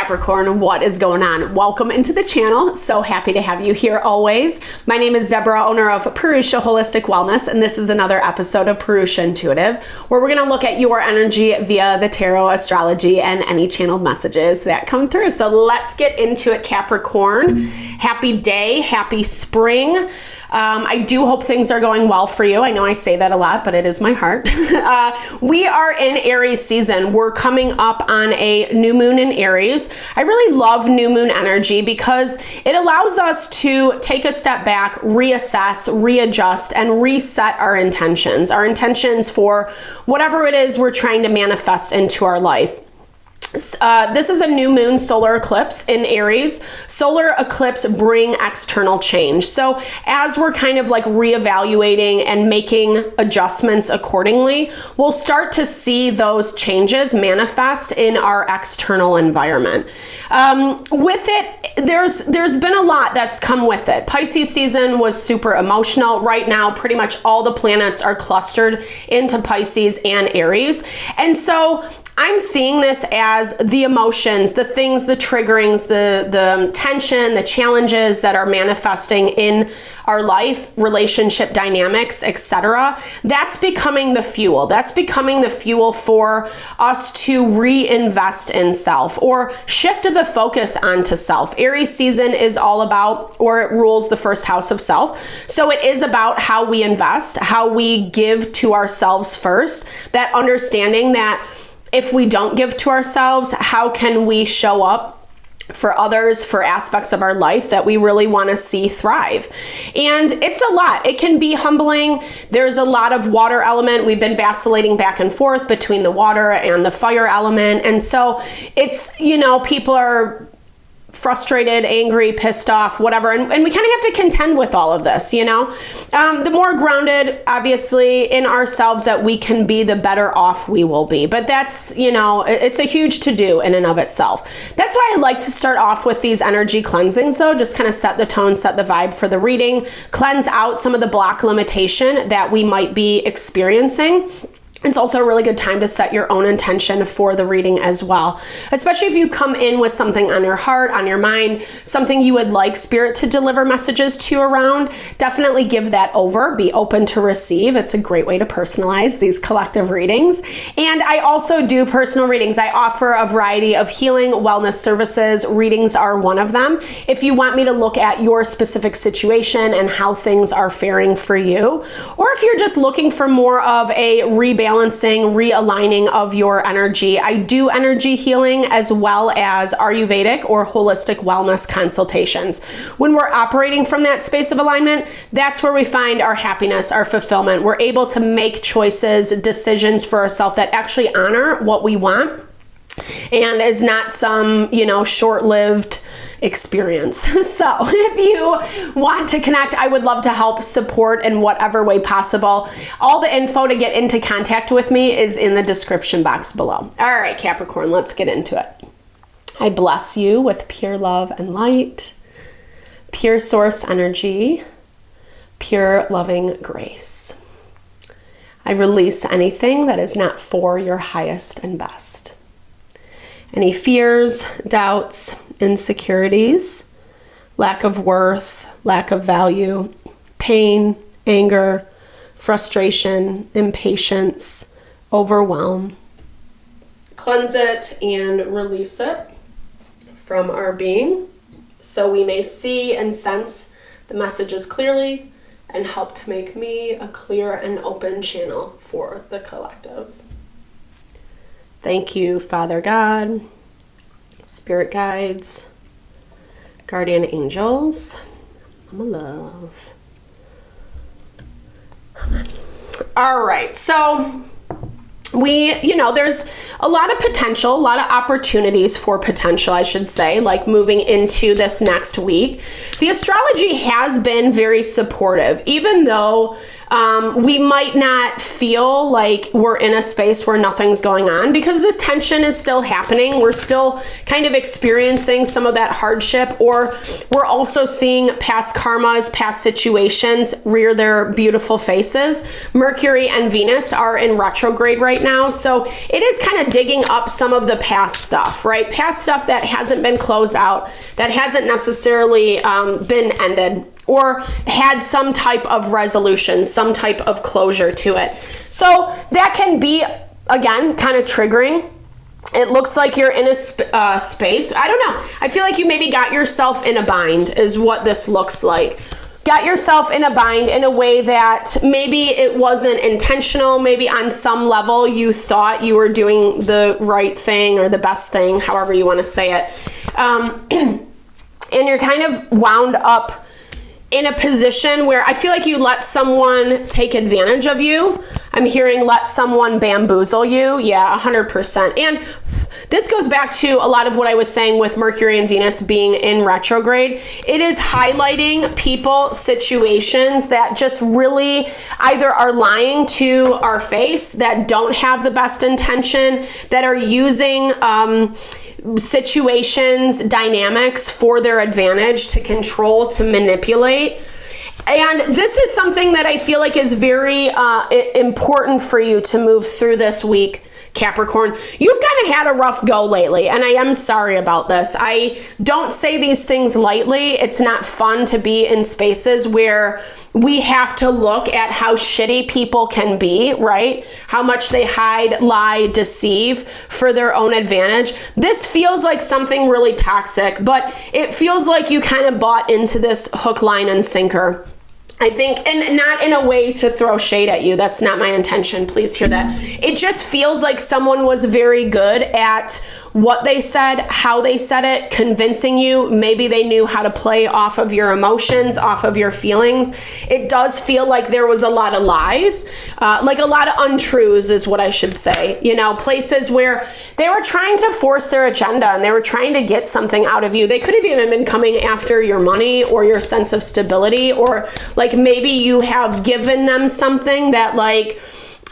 Capricorn, what is going on? Welcome into the channel. So happy to have you here always. My name is Deborah, owner of Purusha Holistic Wellness, and this is another episode of Purusha Intuitive, where we're going to look at your energy via the tarot, astrology, and any channeled messages that come through. So let's get into it, Capricorn. Happy day, happy spring. I do hope things are going well for you. I know I say that a lot, but it is my heart. We are in Aries season. We're coming up on a new moon in Aries. I really love new moon energy because it allows us to take a step back, reassess, readjust, and reset our intentions for whatever it is we're trying to manifest into our life. This is a new moon solar eclipse in Aries. Solar eclipse bring external change. So as we're kind of like reevaluating and making adjustments accordingly, we'll start to see those changes manifest in our external environment. With it, there's been a lot that's come with it. Pisces season was super emotional. Right now, pretty much all the planets are clustered into Pisces and Aries. And so I'm seeing this as the emotions, the things, the triggerings, the tension, the challenges that are manifesting in our life, relationship dynamics, etc. That's becoming the fuel. That's becoming the fuel for us to reinvest in self or shift the focus onto self. Aries season is all about, or it rules the first house of self. So it is about how we invest, how we give to ourselves first, that understanding that if we don't give to ourselves, how can we show up for others, for aspects of our life that we really want to see thrive? And it's a lot. It can be humbling. There's a lot of water element. We've been vacillating back and forth between the water and the fire element. And so it's, people are frustrated, angry, pissed off, whatever. And we kind of have to contend with all of this, The more grounded, obviously, in ourselves that we can be, the better off we will be. But that's, it's a huge to-do in and of itself. That's why I like to start off with these energy cleansings, though, just kind of set the tone, set the vibe for the reading, cleanse out some of the block limitation that we might be experiencing. It's also a really good time to set your own intention for the reading as well, especially if you come in with something on your heart, on your mind, something you would like Spirit to deliver messages to around. Definitely give that over. Be open to receive. It's a great way to personalize these collective readings. And I also do personal readings. I offer a variety of healing wellness services. Readings are one of them. If you want me to look at your specific situation and how things are faring for you, or if you're just looking for more of a rebalancing, realigning of your energy, I do energy healing as well as Ayurvedic or holistic wellness consultations. When we're operating from that space of alignment, that's where we find our happiness, our fulfillment. We're able to make choices, decisions for ourselves that actually honor what we want and is not some, short-lived experience. So if you want to connect, I would love to help support in whatever way possible. All the info to get into contact with me is in the description box below. All right, Capricorn, let's get into it. I bless you with pure love and light, pure source energy, pure loving grace. I release anything that is not for your highest and best. Any fears, doubts, insecurities, lack of worth, lack of value, pain, anger, frustration, impatience, overwhelm. Cleanse it and release it from our being so we may see and sense the messages clearly and help to make me a clear and open channel for the collective. Thank you, Father God, Spirit guides, guardian angels, Mama Love. Amen. All right, so there's a lot of potential, a lot of opportunities for potential, I should say, like moving into this next week. The astrology has been very supportive, even though we might not feel like we're in a space where nothing's going on because the tension is still happening. We're still kind of experiencing some of that hardship, or we're also seeing past karmas, past situations rear their beautiful faces. Mercury and Venus are in retrograde right now. So it is kind of digging up some of the past stuff, right? Past stuff that hasn't been closed out, that hasn't necessarily been ended, or had some type of resolution, some type of closure to it. So that can be, again, kind of triggering. It looks like you're in a space. I don't know. I feel like you maybe got yourself in a bind is what this looks like. Got yourself in a bind in a way that maybe it wasn't intentional. Maybe on some level you thought you were doing the right thing or the best thing, however you want to say it. And you're kind of wound up in a position where I feel like you let someone take advantage of you. I'm hearing let someone bamboozle you. Yeah, 100%. And this goes back to a lot of what I was saying with Mercury and Venus being in retrograde. It is highlighting people, situations that just really either are lying to our face, that don't have the best intention, that are using situations, dynamics for their advantage, to control, to manipulate. And this is something that I feel like is very important for you to move through this week, Capricorn. You've kind of had a rough go lately, and I am sorry about this. I don't say these things lightly. It's not fun to be in spaces where we have to look at how shitty people can be, right? How much they hide, lie, deceive for their own advantage. This feels like something really toxic, but it feels like you kind of bought into this hook, line, and sinker. I think, and not in a way to throw shade at you. That's not my intention. Please hear that. It just feels like someone was very good at what they said, how they said it, convincing you. Maybe they knew how to play off of your emotions, off of your feelings. It does feel like there was a lot of lies, like a lot of untruths is what I should say. You know, places where they were trying to force their agenda and they were trying to get something out of you. They could have even been coming after your money or your sense of stability, or like maybe you have given them something that like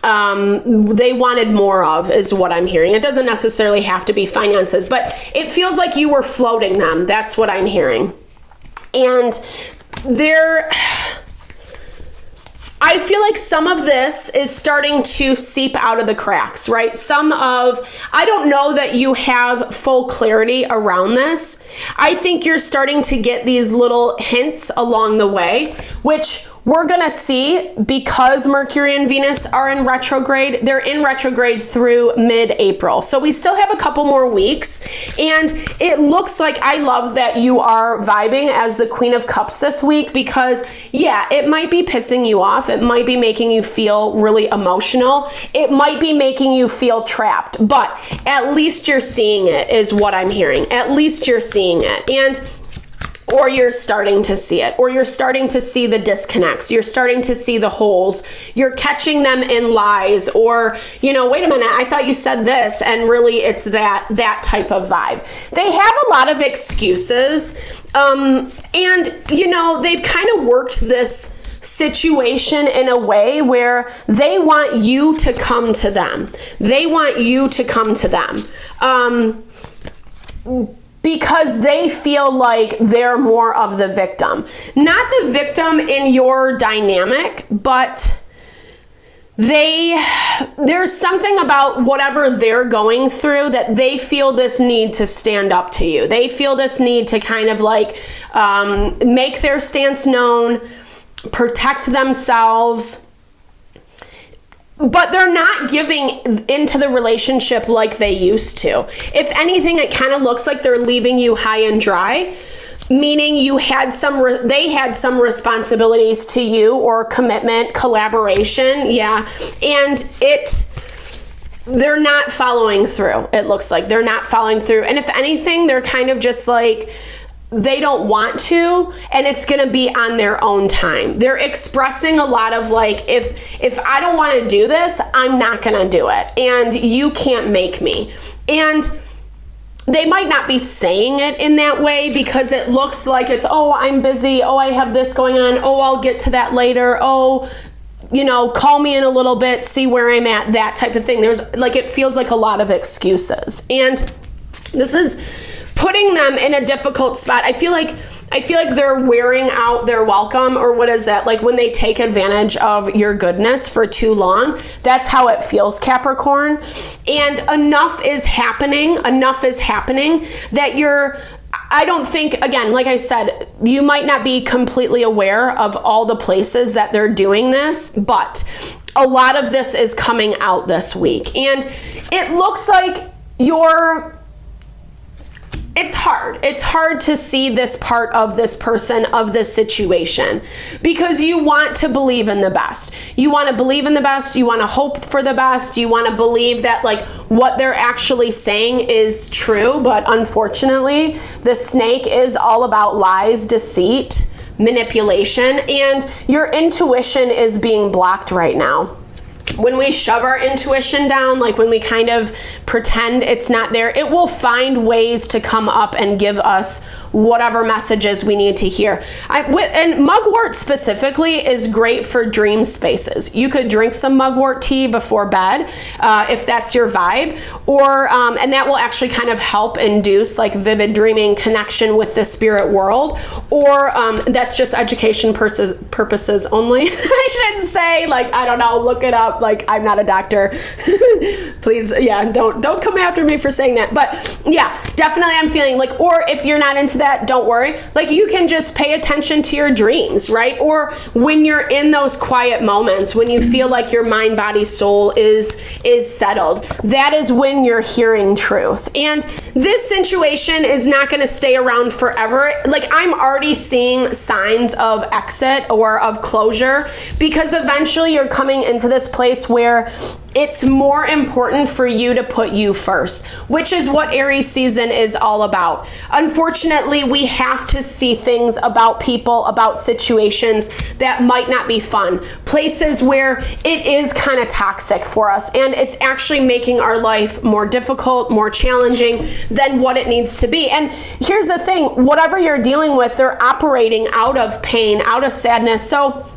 they wanted more of, is what I'm hearing. It doesn't necessarily have to be finances, but it feels like you were floating them. That's what I'm hearing. And I feel like some of this is starting to seep out of the cracks, right? I don't know that you have full clarity around this. I think you're starting to get these little hints along the way, which we're going to see because Mercury and Venus are in retrograde. They're in retrograde through mid-April. So we still have a couple more weeks. And it looks like, I love that you are vibing as the Queen of Cups this week, because yeah, it might be pissing you off. It might be making you feel really emotional. It might be making you feel trapped, but at least you're seeing it, is what I'm hearing. At least you're seeing it. Or you're starting to see it, or you're starting to see the disconnects. You're starting to see the holes. You're catching them in lies, or, you know, wait a minute, I thought you said this, and really it's that type of vibe. They have a lot of excuses, and, you know, they've kind of worked this situation in a way where they want you to come to them. They want you to come to them. Because they feel like they're more of the victim. Not the victim in your dynamic, but there's something about whatever they're going through that they feel this need to stand up to you. They feel this need to kind of like make their stance known, protect themselves. But they're not giving into the relationship like they used to. If anything, it kind of looks like they're leaving you high and dry, meaning they had some responsibilities to you, or commitment, collaboration, yeah, and they're not following through. It looks like they're not following through. And if anything, they're kind of just like, they don't want to, and it's going to be on their own time. They're expressing a lot of like, if I don't want to do this, I'm not going to do it, and you can't make me. And they might not be saying it in that way, because it looks like it's, oh, I'm busy, oh, I have this going on, oh, I'll get to that later, oh, you know, call me in a little bit, see where I'm at, that type of thing. There's like, it feels like a lot of excuses, and this is putting them in a difficult spot. I feel like I feel like they're wearing out their welcome, or what is that? Like when they take advantage of your goodness for too long, that's how it feels, Capricorn. And enough is happening that I don't think, again, like I said, you might not be completely aware of all the places that they're doing this, but a lot of this is coming out this week. And it looks like it's hard. It's hard to see this part of this person, of this situation, because you want to believe in the best. You want to believe in the best. You want to hope for the best. You want to believe that like what they're actually saying is true. But unfortunately, the snake is all about lies, deceit, manipulation, and your intuition is being blocked right now. When we shove our intuition down, like when we kind of pretend it's not there, it will find ways to come up and give us whatever messages we need to hear. And mugwort specifically is great for dream spaces. You could drink some mugwort tea before bed if that's your vibe, or and that will actually kind of help induce like vivid dreaming, connection with the spirit world, or that's just education purposes only. I shouldn't say, like, I don't know, look it up. Like, I'm not a doctor. Please, yeah, don't come after me for saying that. But yeah, definitely I'm feeling like, or if you're not into that, don't worry. Like, you can just pay attention to your dreams, right? Or when you're in those quiet moments, when you feel like your mind, body, soul is settled, that is when you're hearing truth. And this situation is not going to stay around forever. Like, I'm already seeing signs of exit or of closure, because eventually you're coming into this place where it's more important for you to put you first, which is what Aries season is all about. Unfortunately, we have to see things about people, about situations that might not be fun, places where it is kind of toxic for us, and it's actually making our life more difficult, more challenging than what it needs to be. And here's the thing, whatever you're dealing with, they're operating out of pain, out of sadness. So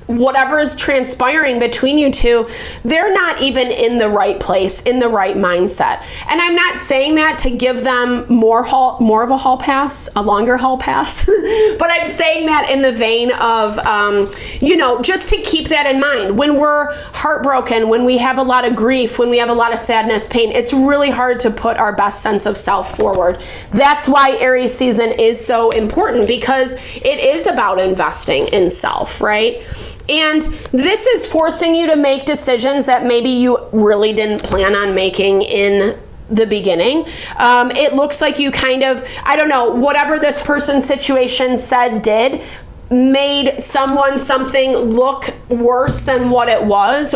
whatever is transpiring between you two, they're not even in the right place, in the right mindset. And I'm not saying that to give them more of a hall pass, a longer hall pass, but I'm saying that in the vein of, just to keep that in mind. When we're heartbroken, when we have a lot of grief, when we have a lot of sadness, pain, it's really hard to put our best sense of self forward. That's why Aries season is so important, because it is about investing in self, right? And this is forcing you to make decisions that maybe you really didn't plan on making in the beginning. It looks like you kind of, I don't know, whatever this person's situation did, made something look worse than what it was,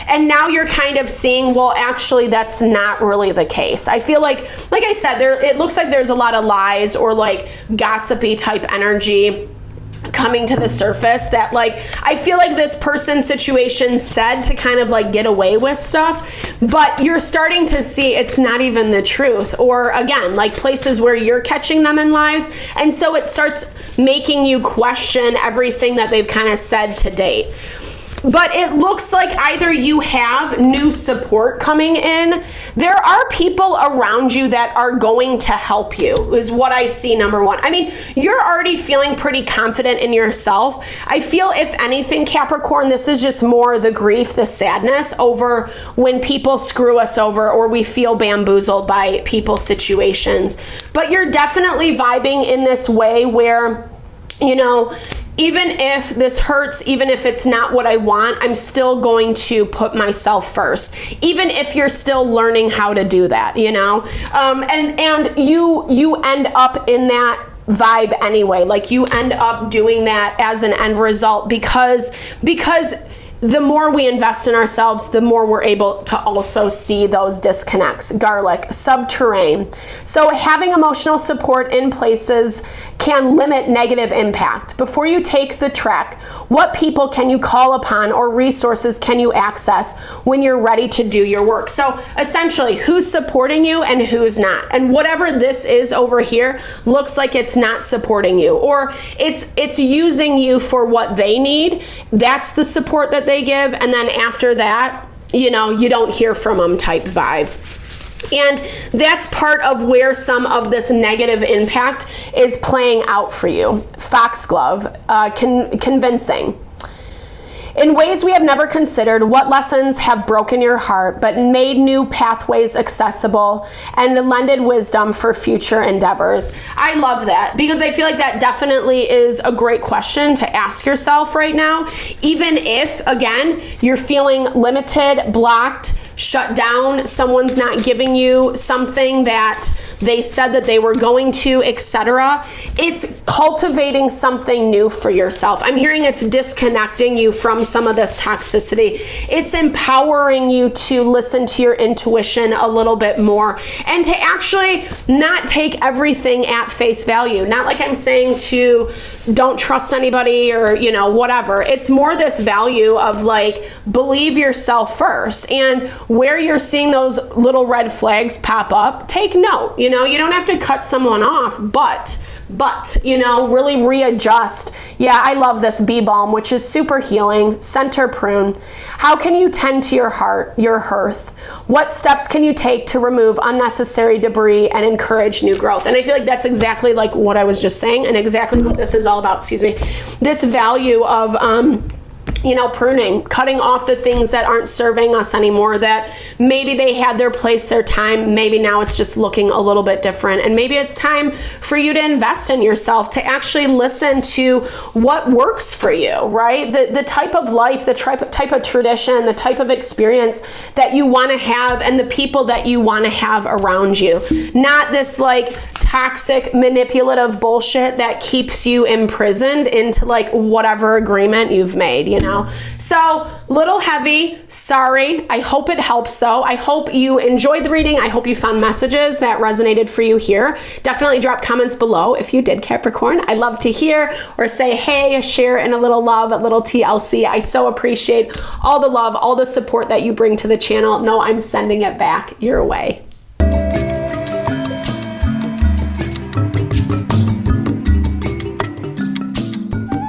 and now you're kind of seeing, well, actually that's not really the case. I feel like I said, it looks like there's a lot of lies or like gossipy type energy coming to the surface that, like, I feel like this person's situation said to kind of like get away with stuff, but you're starting to see it's not even the truth, or again, like places where you're catching them in lies, and so it starts making you question everything that they've kind of said to date. But it looks like either you have new support coming in. There are people around you that are going to help you, is what I see, number one. I mean, you're already feeling pretty confident in yourself. I feel, if anything, Capricorn, this is just more the grief, the sadness over when people screw us over or we feel bamboozled by people's situations. But you're definitely vibing in this way where, even if this hurts, even if it's not what I want, I'm still going to put myself first, even if you're still learning how to do that, and you end up in that vibe anyway. Like, you end up doing that as an end result, because the more we invest in ourselves, the more we're able to also see those disconnects. Garlic, subterranean. So having emotional support in places can limit negative impact. Before you take the trek, what people can you call upon or resources can you access when you're ready to do your work? So essentially, who's supporting you and who's not? And whatever this is over here looks like it's not supporting you, or it's using you for what they need. That's the support that they give, and then after that, you don't hear from them type vibe. And that's part of where some of this negative impact is playing out for you. Foxglove, convincing. In ways we have never considered, what lessons have broken your heart but made new pathways accessible and lended wisdom for future endeavors? I love that, because I feel like that definitely is a great question to ask yourself right now. Even if, again, you're feeling limited, blocked, shut down, someone's not giving you something that they said that they were going to, etc. It's cultivating something new for yourself. I'm hearing it's disconnecting you from some of this toxicity. It's empowering you to listen to your intuition a little bit more and to actually not take everything at face value. Not like I'm saying to don't trust anybody or, you know, whatever. It's more this value of like, believe yourself first. And where you're seeing those little red flags pop up, take note. You know, you don't have to cut someone off, but, you know, really readjust. Yeah, I love this bee balm, which is super healing. Center prune. How can you tend to your heart, your hearth? What steps can you take to remove unnecessary debris and encourage new growth? And I feel like that's exactly like what I was just saying and exactly what this is all about, excuse me. This value of, you know, pruning, cutting off the things that aren't serving us anymore, that maybe they had their place, their time, maybe now it's just looking a little bit different. And maybe it's time for you to invest in yourself, to actually listen to what works for you, right? The type of life, the type of tradition, the type of experience that you want to have and the people that you want to have around you. Not this like toxic, manipulative bullshit that keeps you imprisoned into like whatever agreement you've made, you know? So, little heavy, sorry. I hope it helps though. I hope you enjoyed the reading. I hope you found messages that resonated for you here. Definitely drop comments below if you did, Capricorn. I love to hear, or say hey, share in a little love, a little TLC. I so appreciate all the love, all the support that you bring to the channel. No, I'm sending it back your way.